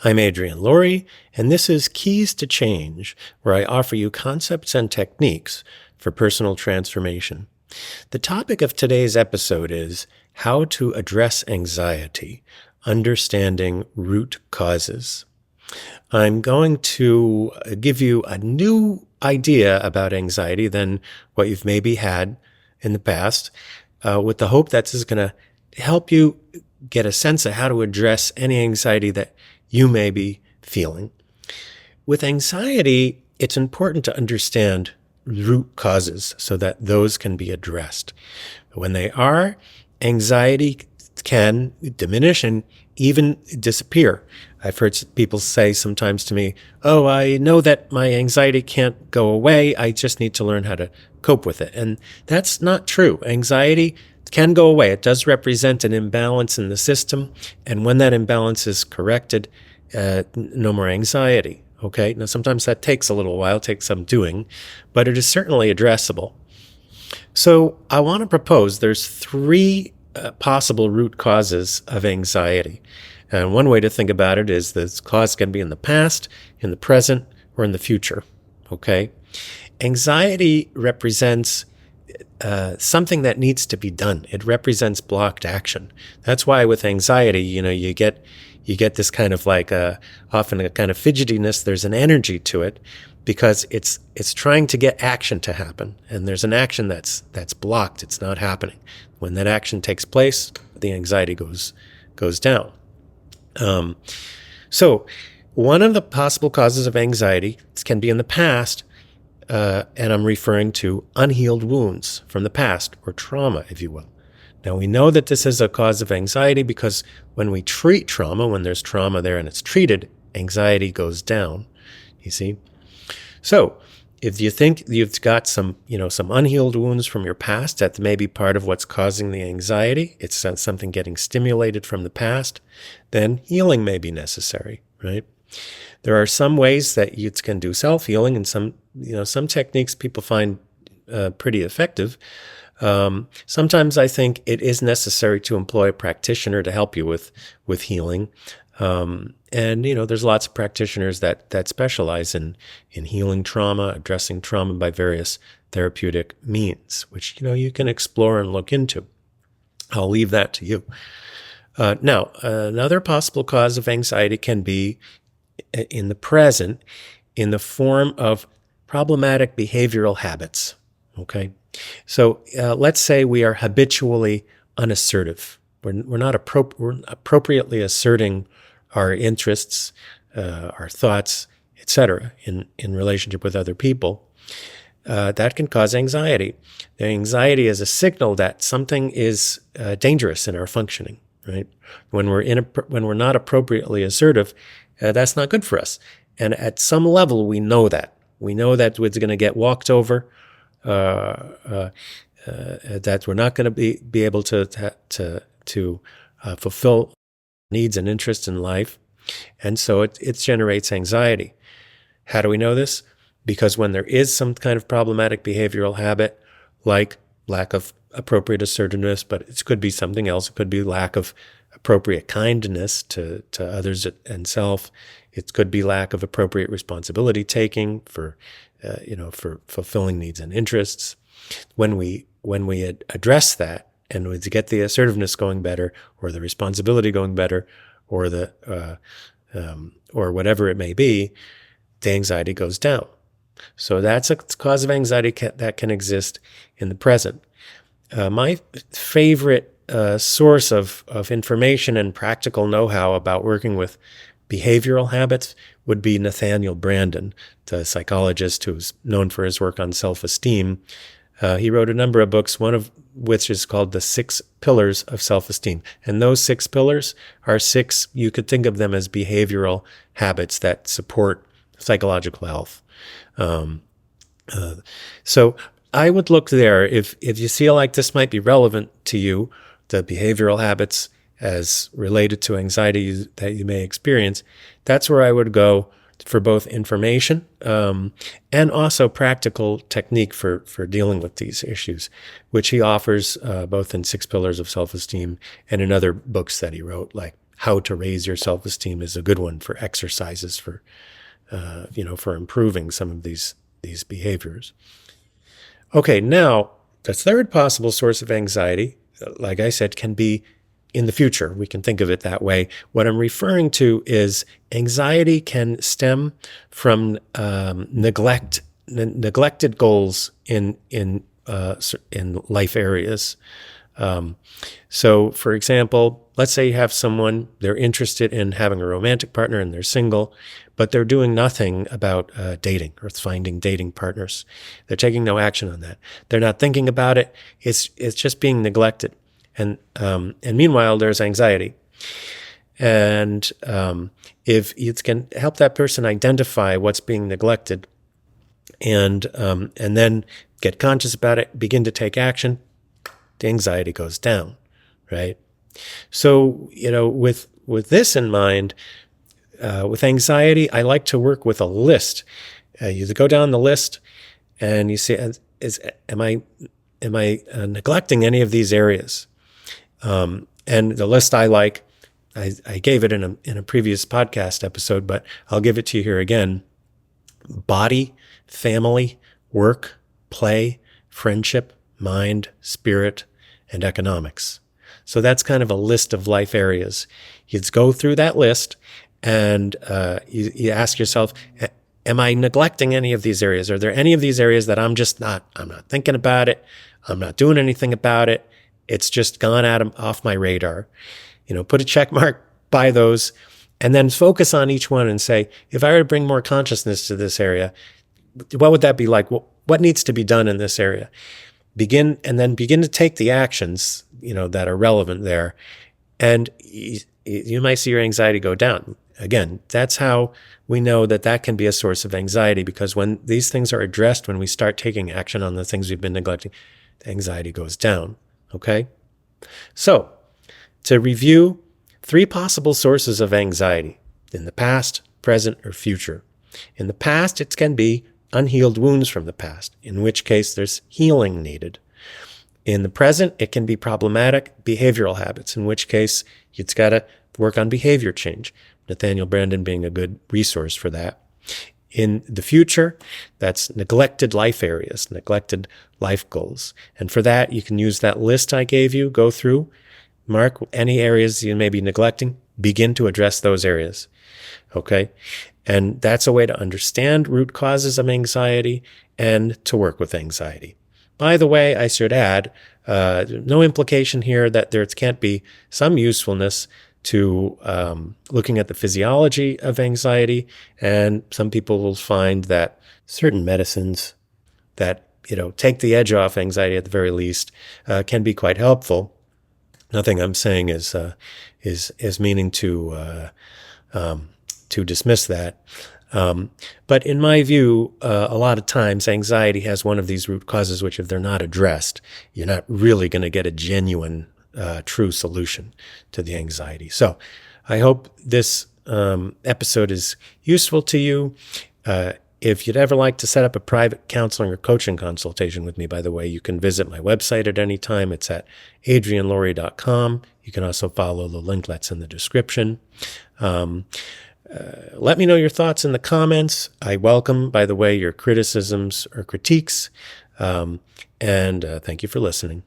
I'm Adrian Laurie, and this is Keys to Change, where I offer you concepts and techniques for personal transformation. The topic of today's episode is how to address anxiety, understanding root causes. I'm going to give you a new idea about anxiety than what you've maybe had in the past, with the hope that this is going to help you get a sense of how to address any anxiety that you may be feeling. With anxiety, it's important to understand root causes so that those can be addressed. When they are, anxiety can diminish and even disappear. I've heard people say sometimes to me, "Oh, I know that my anxiety can't go away. I just need to learn how to cope with it." And that's not true. Anxiety can go away. It does represent an imbalance in the system. And when that imbalance is corrected, no more anxiety. Okay. Now, sometimes that takes a little while, takes some doing, but it is certainly addressable. So I want to propose there's three possible root causes of anxiety. And one way to think about it is the cause can be in the past, in the present, or in the future. Okay. Anxiety represents something that needs to be done. It represents blocked action. That's why with anxiety, you get this kind of like often a kind of fidgetiness. There's an energy to it because it's trying to get action to happen, and there's an action that's blocked. It's not happening. When that action takes place, the anxiety goes down. So one of the possible causes of anxiety can be in the past. And I'm referring to unhealed wounds from the past, or trauma, if you will. Now, we know that this is a cause of anxiety because when we treat trauma, when there's trauma there and it's treated, anxiety goes down, you see. So if you think you've got some unhealed wounds from your past, that may be part of what's causing the anxiety, it's something getting stimulated from the past, then healing may be necessary, right? There are some ways that you can do self-healing, and some techniques people find pretty effective. Sometimes I think it is necessary to employ a practitioner to help you with healing. And there's lots of practitioners that specialize in healing trauma, addressing trauma by various therapeutic means, which you can explore and look into. I'll leave that to you. Now, another possible cause of anxiety can be in the present, in the form of problematic behavioral habits. Okay, so let's say we are habitually unassertive. We're not appropriately asserting our interests, our thoughts, etc. in relationship with other people. That can cause anxiety. The anxiety is a signal that something is dangerous in our functioning. Right? When we're not appropriately assertive, that's not good for us. And at some level, we know that. We know that it's going to get walked over, that we're not going to be able to fulfill needs and interests in life. And so it generates anxiety. How do we know this? Because when there is some kind of problematic behavioral habit, like lack of appropriate assertiveness, but it could be something else. It could be lack of appropriate kindness to others and self. It could be lack of appropriate responsibility taking for fulfilling needs and interests. When we address that and we get the assertiveness going better, or the responsibility going better, or or whatever it may be, the anxiety goes down. So that's a cause of anxiety that can exist in the present. My favorite source of information and practical know-how about working with behavioral habits would be Nathaniel Branden, the psychologist who's known for his work on self-esteem. He wrote a number of books, one of which is called The 6 Pillars of Self-Esteem. And those 6 pillars are 6, you could think of them as behavioral habits that support psychological health. So I would look there if you feel like this might be relevant to you, the behavioral habits as related to anxiety that you may experience. That's where I would go for both information and also practical technique for dealing with these issues, which he offers both in 6 Pillars of Self-Esteem and in other books that he wrote, like how to raise your self-esteem is a good one for exercises for for improving some of these behaviors. Okay, now the third possible source of anxiety, like I said, can be in the future. We can think of it that way. What I'm referring to is anxiety can stem from neglected goals in life areas. So, for example, let's say you have someone, they're interested in having a romantic partner and they're single, but they're doing nothing about dating or finding dating partners. They're taking no action on that. They're not thinking about it. It's just being neglected. And meanwhile, there's anxiety. And if you can help that person identify what's being neglected and then get conscious about it, begin to take action, the anxiety goes down, right? So, with this in mind, with anxiety, I like to work with a list. You go down the list and you see, am I neglecting any of these areas? And the list I like, I gave it in a previous podcast episode, but I'll give it to you here again. Body, family, work, play, friendship, mind, spirit, and economics. So that's kind of a list of life areas. You go through that list and you ask yourself, am I neglecting any of these areas? Are there any of these areas that I'm not thinking about it? I'm not doing anything about it. It's just gone off my radar. Put a check mark by those and then focus on each one and say, if I were to bring more consciousness to this area, what would that be like? What needs to be done in this area? Begin to take the actions, that are relevant there. And you might see your anxiety go down. Again, that's how we know that can be a source of anxiety, because when these things are addressed, when we start taking action on the things we've been neglecting, the anxiety goes down. Okay? So, to review, 3 possible sources of anxiety in the past, present, or future. In the past, it can be unhealed wounds from the past, in which case there's healing needed. In the present, it can be problematic behavioral habits, in which case it's got to work on behavior change. Nathaniel Branden being a good resource for that. In the future, that's neglected life areas, neglected life goals. And for that, you can use that list I gave you, go through, mark any areas you may be neglecting, begin to address those areas. Okay? And that's a way to understand root causes of anxiety and to work with anxiety. By the way, I should add, no implication here that there can't be some usefulness to looking at the physiology of anxiety. And some people will find that certain medicines that, take the edge off anxiety at the very least, can be quite helpful. Nothing I'm saying is meaning to dismiss that. But in my view, a lot of times anxiety has one of these root causes, which if they're not addressed, you're not really going to get a genuine, true solution to the anxiety. So I hope this episode is useful to you. If you'd ever like to set up a private counseling or coaching consultation with me, by the way, you can visit my website at any time. It's at adrianlaurie.com. You can also follow the link that's in the description. Let me know your thoughts in the comments. I welcome, by the way, your criticisms or critiques. And thank you for listening.